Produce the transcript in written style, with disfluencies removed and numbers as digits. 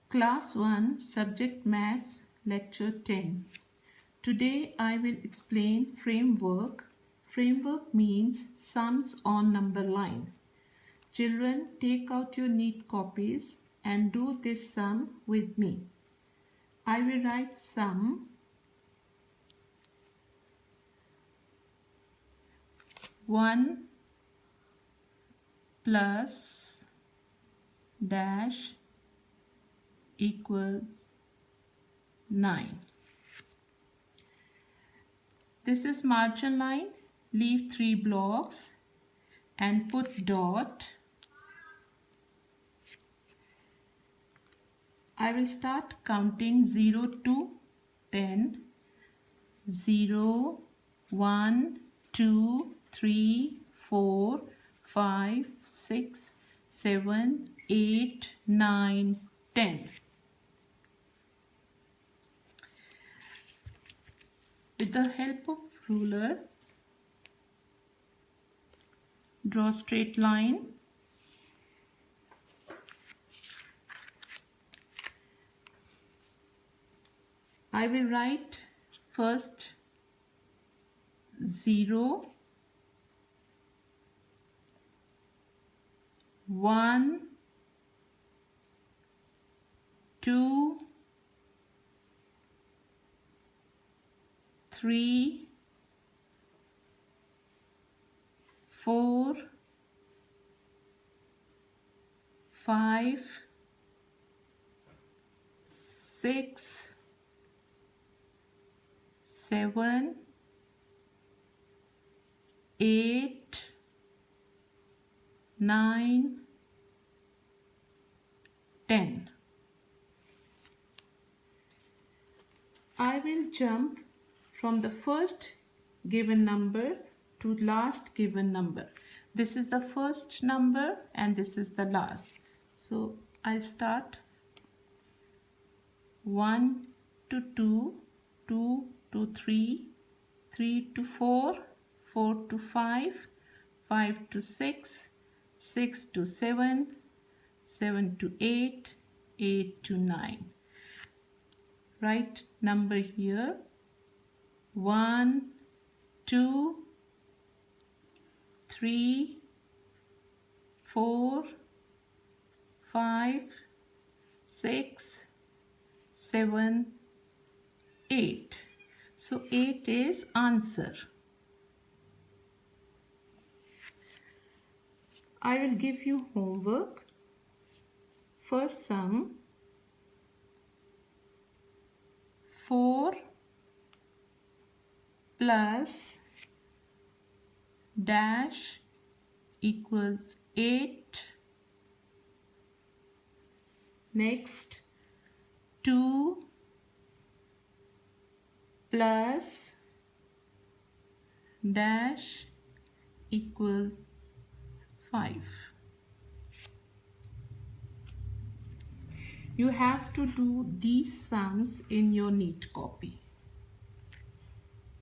Class 1 Subject Maths Lecture 10. Today I will explain framework. Framework means sums on number line. Children, take out your neat copies and do this sum with me. I will write sum 1 plus dash equals 9. This is margin line. Leave 3 blocks and put dot. I will start counting 0 to 10. 0, 1, 2, 3, 4, 5, 6, 7, 8, 9, 10. With the help of ruler, draw straight line. I will write first 0, 1, 2, 3, 4, 5, 6, 7, 8, 9, 10. I will jump from the first given number to last given number. This is the first number and this is the last. So I start 1 to 2, 2 to 3, 3 to 4, 4 to 5, 5 to 6, 6 to 7, 7 to 8, 8 to 9. Write number here 1, 2, 3, 4, 5, 6, 7, 8. So 8 is answer. I will give you homework. First sum 4 plus dash equals 8. Next 2 plus dash equals 5. You have to do these sums in your neat copy.